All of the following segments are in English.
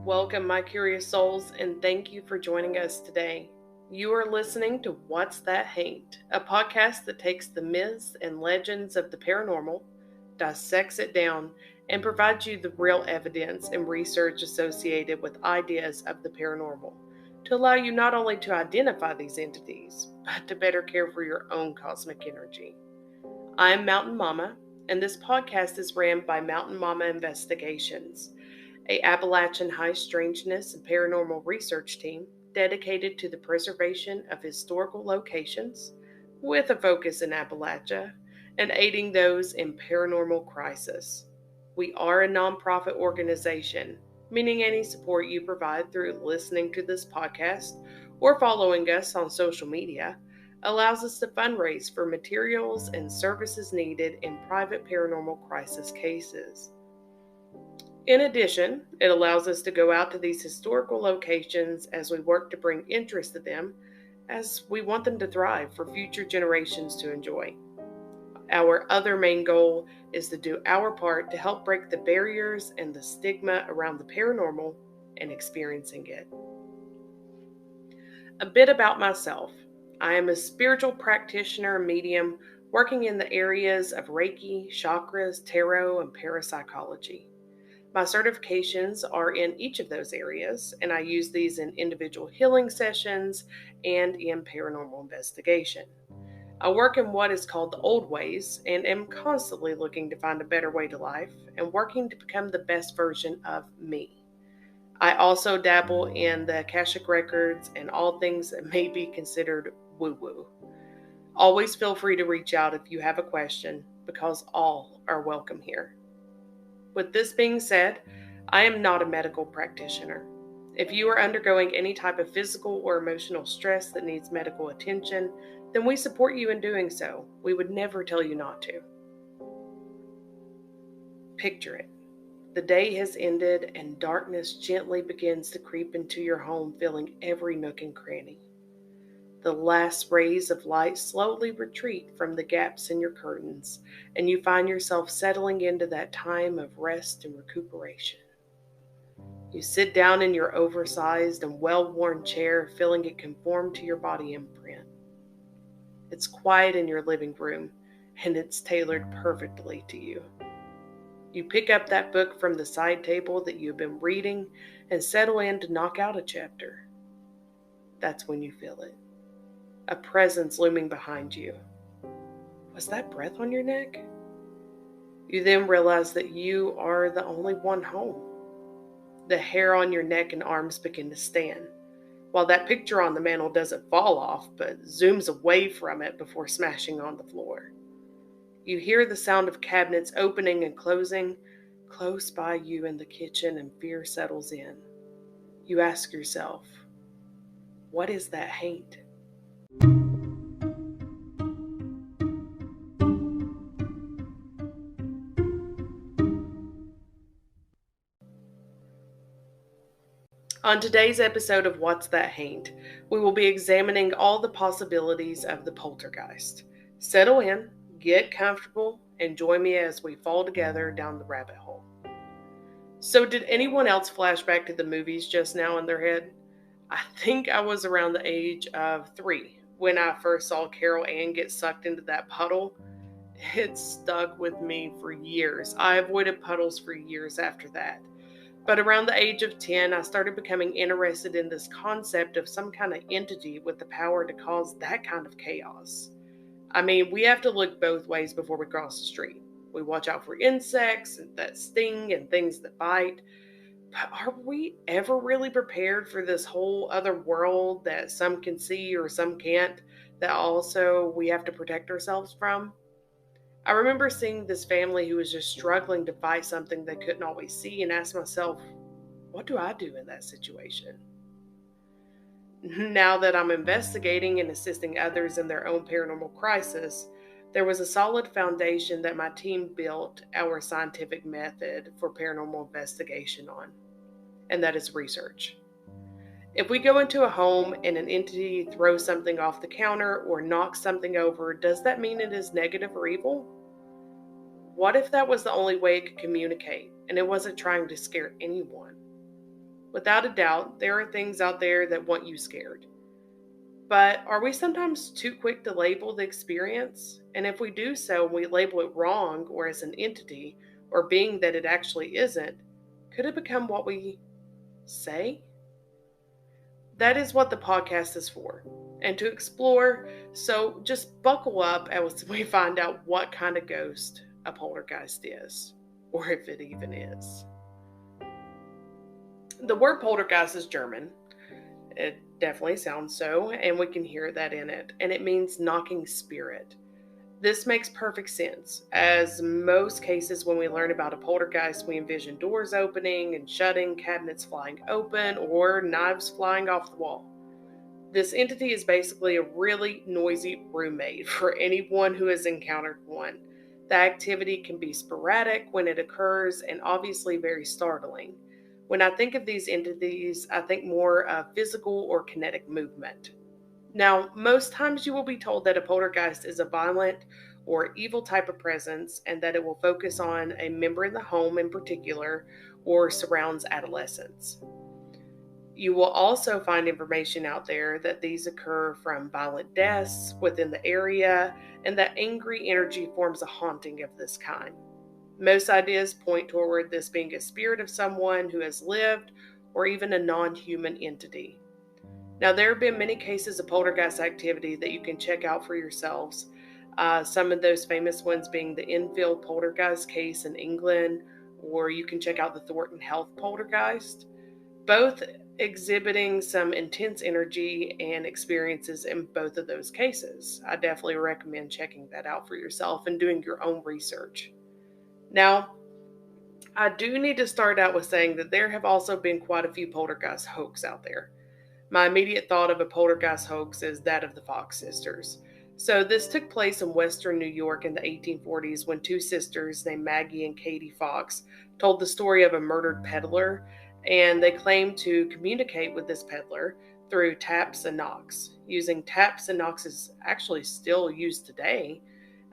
Welcome, my curious souls, and thank you for joining us today. You are listening to What's That Haint, a podcast that takes the myths and legends of the paranormal, dissects it down, and provides you the real evidence and research associated with ideas of the paranormal to allow you not only to identify these entities, but to better care for your own cosmic energy. I'm Mountain Mama, and this podcast is ran by Mountain Mama Investigations, a Appalachian high strangeness and paranormal research team dedicated to the preservation of historical locations with a focus in Appalachia and aiding those in paranormal crisis. We are a nonprofit organization, meaning any support you provide through listening to this podcast or following us on social media allows us to fundraise for materials and services needed in private paranormal crisis cases. In addition, it allows us to go out to these historical locations as we work to bring interest to them, as we want them to thrive for future generations to enjoy. Our other main goal is to do our part to help break the barriers and the stigma around the paranormal and experiencing it. A bit about myself. I am a spiritual practitioner and medium working in the areas of Reiki, chakras, tarot, and parapsychology. My certifications are in each of those areas, and I use these in individual healing sessions and in paranormal investigation. I work in what is called the old ways and am constantly looking to find a better way to life and working to become the best version of me. I also dabble in the Akashic records and all things that may be considered woo-woo. Always feel free to reach out if you have a question, because all are welcome here. With this being said, I am not a medical practitioner. If you are undergoing any type of physical or emotional stress that needs medical attention, then we support you in doing so. We would never tell you not to. Picture it. The day has ended and darkness gently begins to creep into your home, filling every nook and cranny. The last rays of light slowly retreat from the gaps in your curtains, and you find yourself settling into that time of rest and recuperation. You sit down in your oversized and well-worn chair, feeling it conform to your body imprint. It's quiet in your living room, and it's tailored perfectly to you. You pick up that book from the side table that you've been reading and settle in to knock out a chapter. That's when you feel it. A presence looming behind you. Was that breath on your neck? You then realize that you are the only one home. The hair on your neck and arms begin to stand, while that picture on the mantle doesn't fall off, but zooms away from it before smashing on the floor. You hear the sound of cabinets opening and closing close by you in the kitchen, and fear settles in. You ask yourself, what is that haint? On today's episode of What's That Haint, we will be examining all the possibilities of the poltergeist. Settle in, get comfortable, and join me as we fall together down the rabbit hole. So did anyone else flash back to the movies just now in their head? I think I was around the age of 3 when I first saw Carol Ann get sucked into that puddle. It stuck with me for years. I avoided puddles for years after that. But around the age of 10, I started becoming interested in this concept of some kind of entity with the power to cause that kind of chaos. I mean, we have to look both ways before we cross the street. We watch out for insects that sting and things that bite. But are we ever really prepared for this whole other world that some can see or some can't, that also we have to protect ourselves from? I remember seeing this family who was just struggling to fight something they couldn't always see and asked myself, what do I do in that situation? Now that I'm investigating and assisting others in their own paranormal crisis, there was a solid foundation that my team built our scientific method for paranormal investigation on, and that is research. If we go into a home and an entity throws something off the counter or knocks something over, does that mean it is negative or evil? What if that was the only way it could communicate and it wasn't trying to scare anyone? Without a doubt, there are things out there that want you scared. But are we sometimes too quick to label the experience? And if we do so and we label it wrong or as an entity or being that it actually isn't, could it become what we say? That is what the podcast is for, and to explore. So just buckle up as we find out what kind of ghost a poltergeist is, or if it even is. The word poltergeist is German. It definitely sounds so, and we can hear that in it, and it means knocking spirit. This makes perfect sense, as most cases when we learn about a poltergeist, we envision doors opening and shutting, cabinets flying open, or knives flying off the wall. This entity is basically a really noisy roommate for anyone who has encountered one. The activity can be sporadic when it occurs and obviously very startling. When I think of these entities, I think more of physical or kinetic movement. Now, most times you will be told that a poltergeist is a violent or evil type of presence and that it will focus on a member in the home in particular or surrounds adolescents. You will also find information out there that these occur from violent deaths within the area and that angry energy forms a haunting of this kind. Most ideas point toward this being a spirit of someone who has lived or even a non-human entity. Now, there have been many cases of poltergeist activity that you can check out for yourselves. Some of those famous ones being the Enfield poltergeist case in England, or you can check out the Thornton Health poltergeist, both exhibiting some intense energy and experiences in both of those cases. I definitely recommend checking that out for yourself and doing your own research. Now, I do need to start out with saying that there have also been quite a few poltergeist hoax out there. My immediate thought of a poltergeist hoax is that of the Fox sisters. So, this took place in western New York in the 1840s when two sisters named Maggie and Katie Fox told the story of a murdered peddler, and they claimed to communicate with this peddler through taps and knocks. Using taps and knocks is actually still used today,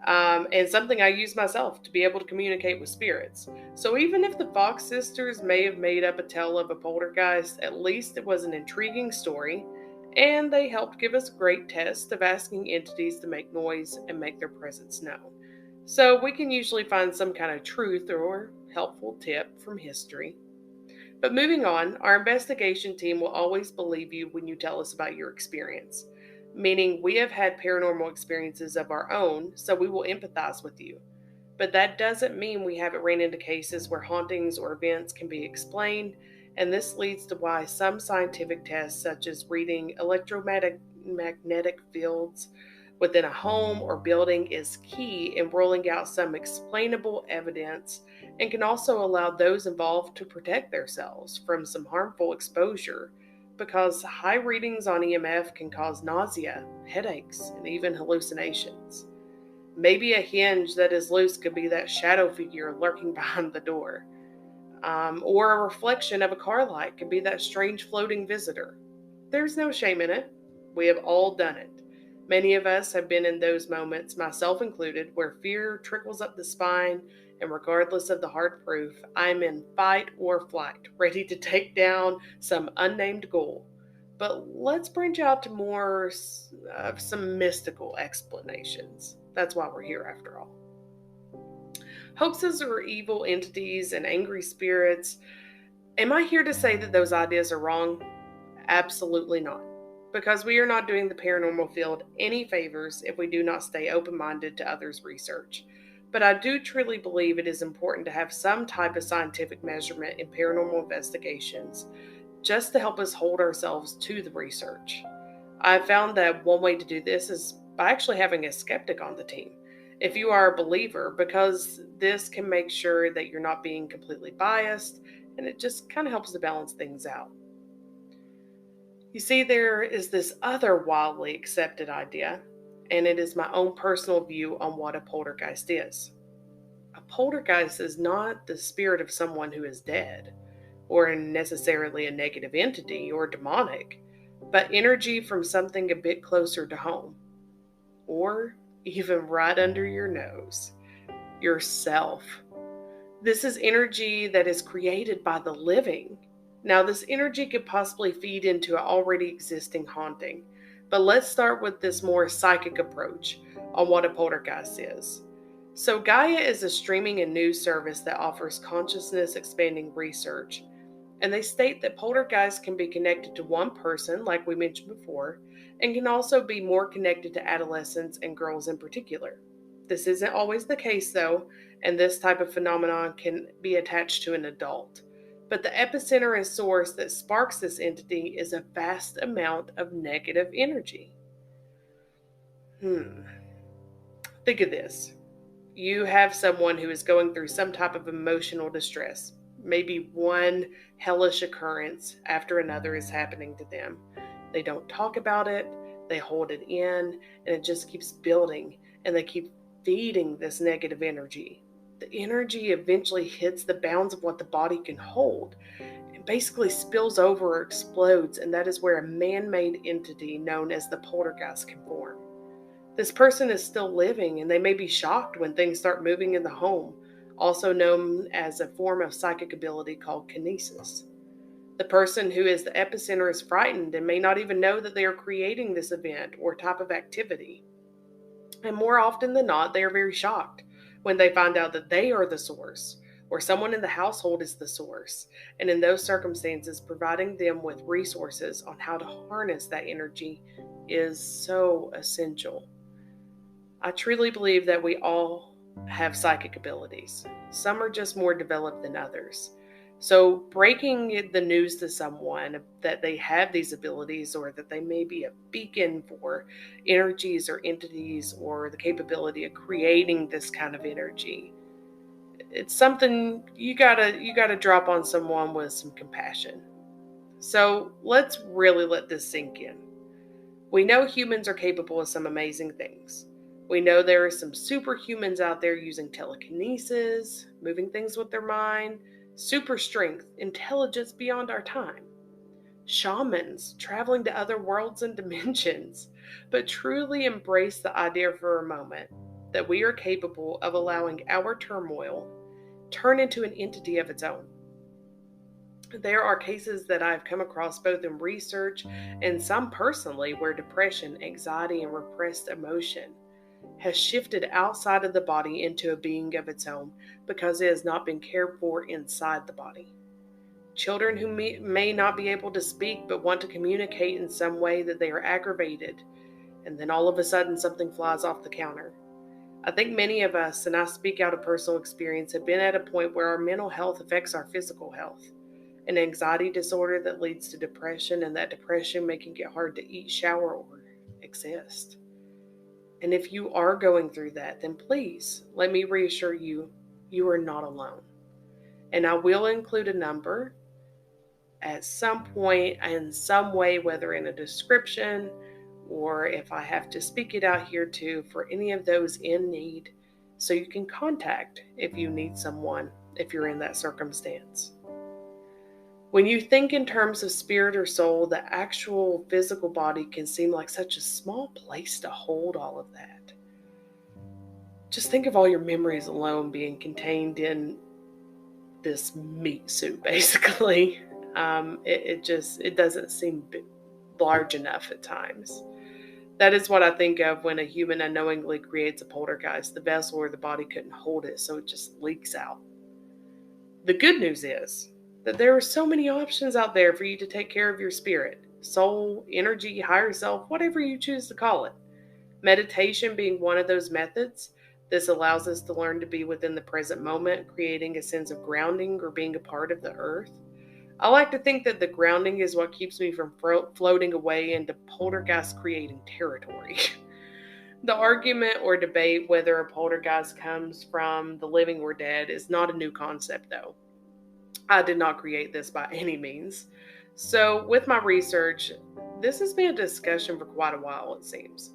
and something I use myself to be able to communicate with spirits. So even if the Fox sisters may have made up a tale of a poltergeist, at least it was an intriguing story, and they helped give us a great test of asking entities to make noise and make their presence known. So we can usually find some kind of truth or helpful tip from history. But moving on, our investigation team will always believe you when you tell us about your experience, meaning we have had paranormal experiences of our own, so we will empathize with you. But that doesn't mean we haven't ran into cases where hauntings or events can be explained, and this leads to why some scientific tests, such as reading electromagnetic fields within a home or building, is key in ruling out some explainable evidence and can also allow those involved to protect themselves from some harmful exposure, because high readings on EMF can cause nausea, headaches, and even hallucinations. Maybe a hinge that is loose could be that shadow figure lurking behind the door. Or a reflection of a car light could be that strange floating visitor. There's no shame in it. We have all done it. Many of us have been in those moments, myself included, where fear trickles up the spine, and regardless of the hard proof, I'm in fight or flight, ready to take down some unnamed goal. But let's branch out to more some mystical explanations. That's why we're here, after all. Hoaxes are evil entities and angry spirits. Am I here to say that those ideas are wrong? Absolutely not. Because we are not doing the paranormal field any favors if we do not stay open-minded to others' research. But I do truly believe it is important to have some type of scientific measurement in paranormal investigations, just to help us hold ourselves to the research. I've found that one way to do this is by actually having a skeptic on the team, if you are a believer, because this can make sure that you're not being completely biased, and it just kind of helps to balance things out. You see, there is this other wildly accepted idea, and it is my own personal view on what a poltergeist is. A poltergeist is not the spirit of someone who is dead. or necessarily a negative entity or demonic, but energy from something a bit closer to home, or even right under your nose, yourself. This is energy that is created by the living. Now, this energy could possibly feed into an already existing haunting, but let's start with this more psychic approach on what a poltergeist is. So, Gaia is a streaming and news service that offers consciousness expanding research, and they state that poltergeists can be connected to one person, like we mentioned before, and can also be more connected to adolescents and girls in particular. This isn't always the case, though, and this type of phenomenon can be attached to an adult. But the epicenter and source that sparks this entity is a vast amount of negative energy. Think of this. You have someone who is going through some type of emotional distress. Maybe one hellish occurrence after another is happening to them. They don't talk about it, they hold it in, and it just keeps building, and they keep feeding this negative energy. The energy eventually hits the bounds of what the body can hold. It basically spills over or explodes, and that is where a man-made entity known as the poltergeist can form. This person is still living, and they may be shocked when things start moving in the home, also known as a form of psychic ability called kinesis. The person who is the epicenter is frightened and may not even know that they are creating this event or type of activity. And more often than not, they are very shocked when they find out that they are the source, or someone in the household is the source. And in those circumstances, providing them with resources on how to harness that energy is so essential. I truly believe that we all have psychic abilities. Some are just more developed than others. So breaking the news to someone that they have these abilities, or that they may be a beacon for energies or entities, or the capability of creating this kind of energy, it's something you gotta drop on someone with some compassion. So let's really let this sink in. We know humans are capable of some amazing things. We know there are some superhumans out there using telekinesis, moving things with their mind, super strength, intelligence beyond our time, shamans traveling to other worlds and dimensions. But truly embrace the idea for a moment that we are capable of allowing our turmoil turn into an entity of its own. There are cases that I've come across both in research and some personally where depression, anxiety, and repressed emotion has shifted outside of the body into a being of its own because it has not been cared for inside the body. Children who may not be able to speak but want to communicate in some way that they are aggravated, and then all of a sudden something flies off the counter. I think many of us, and I speak out of personal experience, have been at a point where our mental health affects our physical health. An anxiety disorder that leads to depression, and that depression making it hard to eat, shower, or exist. And if you are going through that, then please let me reassure you, you are not alone. And I will include a number at some point in some way, whether in a description or if I have to speak it out here too, for any of those in need, so you can contact if you need someone, if you're in that circumstance. When you think in terms of spirit or soul, the actual physical body can seem like such a small place to hold all of that. Just think of all your memories alone being contained in this meat suit, basically. It doesn't seem large enough at times. That is what I think of when a human unknowingly creates a poltergeist. The vessel or the body couldn't hold it, so it just leaks out. The good news is that there are so many options out there for you to take care of your spirit, soul, energy, higher self, whatever you choose to call it. Meditation being one of those methods. This allows us to learn to be within the present moment, creating a sense of grounding or being a part of the earth. I like to think that the grounding is what keeps me from floating away into poltergeist creating territory. The argument or debate whether a poltergeist comes from the living or dead is not a new concept, though. I did not create this by any means. So with my research, this has been a discussion for quite a while, it seems.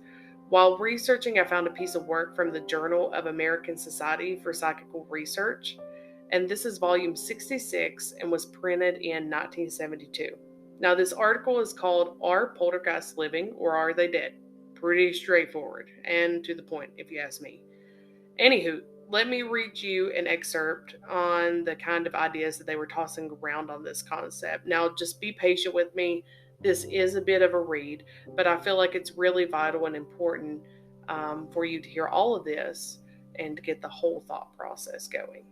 While researching, I found a piece of work from the Journal of American Society for Psychical Research, and this is volume 66 and was printed in 1972. Now, this article is called Are Poltergeists Living or Are They Dead? Pretty straightforward and to the point, if you ask me. Anywho, let me read you an excerpt on the kind of ideas that they were tossing around on this concept. Now, just be patient with me. This is a bit of a read, but I feel like it's really vital and important for you to hear all of this and to get the whole thought process going.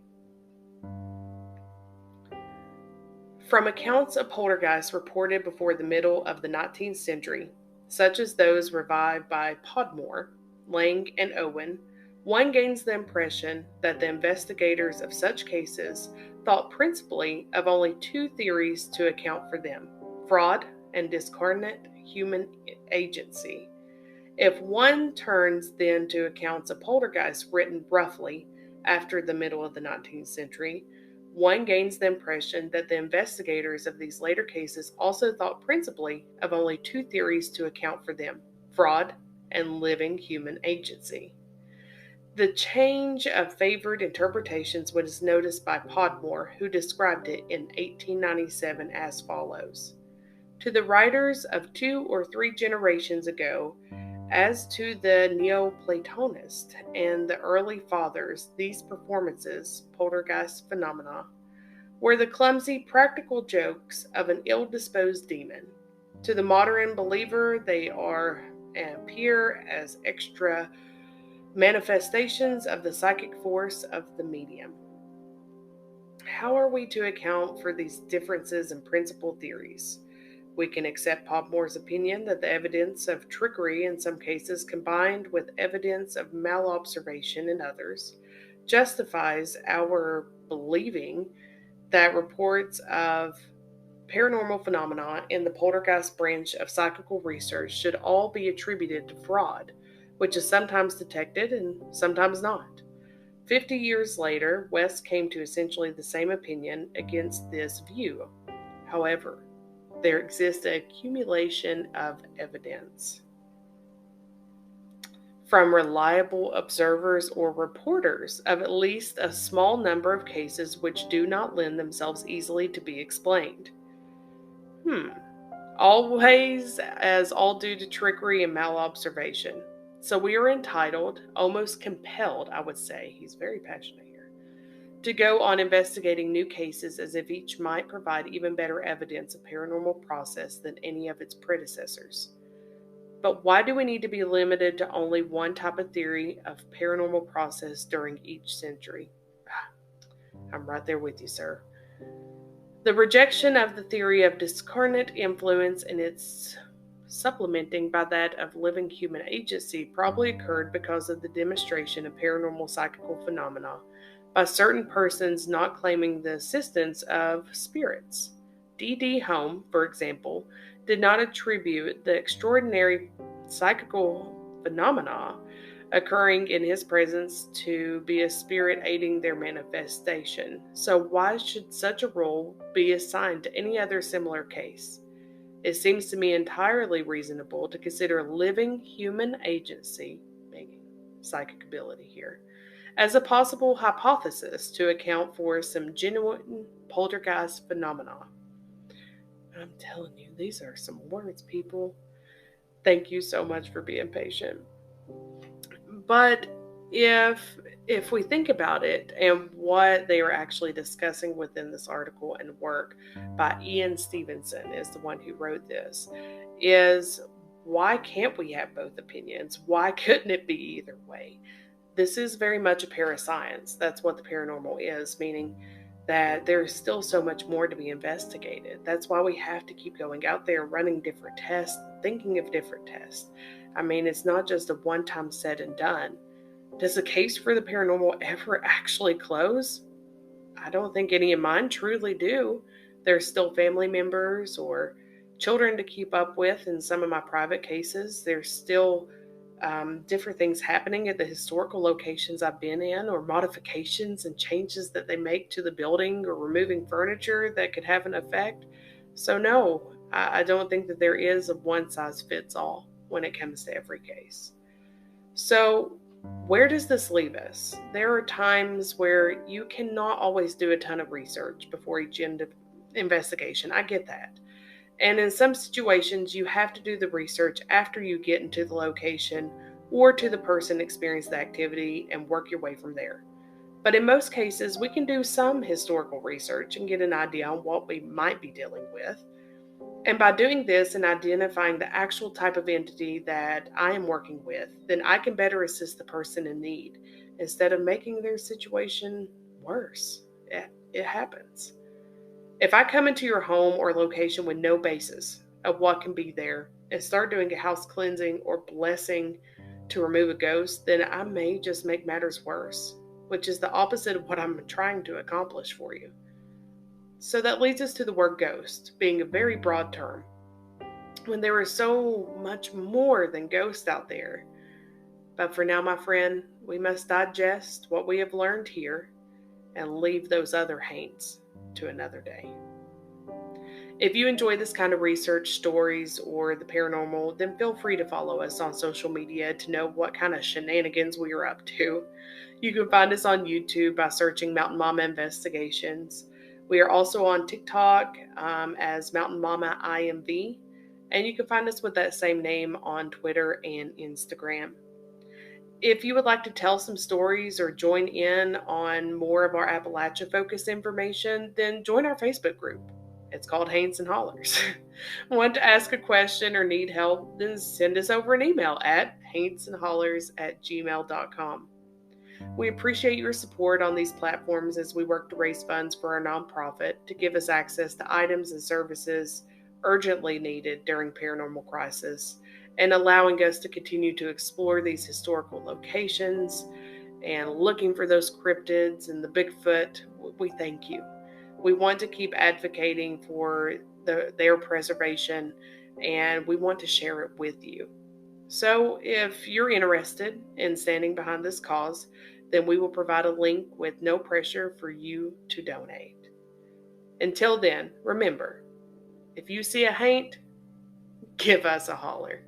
From accounts of poltergeists reported before the middle of the 19th century, such as those revived by Podmore, Lang, and Owen, one gains the impression that the investigators of such cases thought principally of only two theories to account for them: fraud and discarnate human agency. If one turns then to accounts of poltergeists written roughly after the middle of the 19th century, one gains the impression that the investigators of these later cases also thought principally of only two theories to account for them: fraud and living human agency. The change of favored interpretations was noticed by Podmore, who described it in 1897 as follows: to the writers of 2 or 3 generations ago, as to the Neoplatonists and the early fathers, these performances, poltergeist phenomena, were the clumsy practical jokes of an ill-disposed demon. To the modern believer, they appear as extra manifestations of the psychic force of the medium. How are we to account for these differences in principal theories? We can accept Podmore's opinion that the evidence of trickery in some cases, combined with evidence of malobservation in others, justifies our believing that reports of paranormal phenomena in the poltergeist branch of psychical research should all be attributed to fraud, which is sometimes detected and sometimes not. 50 years later, West came to essentially the same opinion against this view. However, there exists an accumulation of evidence from reliable observers or reporters of at least a small number of cases which do not lend themselves easily to be explained. Always as all due to trickery and malobservation. So we are entitled, almost compelled, I would say, he's very passionate here, to go on investigating new cases as if each might provide even better evidence of paranormal process than any of its predecessors. But why do we need to be limited to only one type of theory of paranormal process during each century? I'm right there with you, sir. The rejection of the theory of discarnate influence and its supplementing by that of living human agency probably occurred because of the demonstration of paranormal psychical phenomena by certain persons not claiming the assistance of spirits. D.D. Home, for example, did not attribute the extraordinary psychical phenomena occurring in his presence to be a spirit aiding their manifestation. So why should such a role be assigned to any other similar case? It seems to me entirely reasonable to consider living human agency, meaning psychic ability here, as a possible hypothesis to account for some genuine poltergeist phenomena. I'm telling you, these are some words, people. Thank you so much for being patient. But if we think about it and what they are actually discussing within this article and work by Ian Stevenson is the one who wrote this, is why can't we have both opinions? Why couldn't it be either way? This is very much a parascience. That's what the paranormal is, meaning that there's still so much more to be investigated. That's why we have to keep going out there, running different tests, thinking of different tests. I mean, it's not just a one-time said and done. Does the case for the paranormal ever actually close? I don't think any of mine truly do. There's still family members or children to keep up with in some of my private cases. There's still different things happening at the historical locations I've been in, or modifications and changes that they make to the building or removing furniture that could have an effect. So no, I don't think that there is a one-size-fits-all when it comes to every case. So Where does this leave us? There are times where you cannot always do a ton of research before each investigation. I get that. And in some situations, you have to do the research after you get into the location or to the person experiencing the activity and work your way from there. But in most cases, we can do some historical research and get an idea on what we might be dealing with. And by doing this and identifying the actual type of entity that I am working with, then I can better assist the person in need instead of making their situation worse. It happens. If I come into your home or location with no basis of what can be there and start doing a house cleansing or blessing to remove a ghost, then I may just make matters worse, which is the opposite of what I'm trying to accomplish for you. So that leads us to the word ghost, being a very broad term, when there is so much more than ghosts out there. But for now, my friend, we must digest what we have learned here and leave those other haints to another day. If you enjoy this kind of research, stories, or the paranormal, then feel free to follow us on social media to know what kind of shenanigans we are up to. You can find us on YouTube by searching Mountain Mama Investigations. We are also on TikTok as Mountain Mama IMV, and you can find us with that same name on Twitter and Instagram. If you would like to tell some stories or join in on more of our Appalachia focused information, then join our Facebook group. It's called Haints and Hollers. Want to ask a question or need help, then send us over an email at haintsandhollers@gmail.com. We appreciate your support on these platforms as we work to raise funds for our nonprofit to give us access to items and services urgently needed during paranormal crisis, and allowing us to continue to explore these historical locations and looking for those cryptids and the Bigfoot. We thank you. We want to keep advocating for their preservation, and we want to share it with you. So if you're interested in standing behind this cause, then we will provide a link with no pressure for you to donate. Until then, remember, if you see a haint, give us a holler.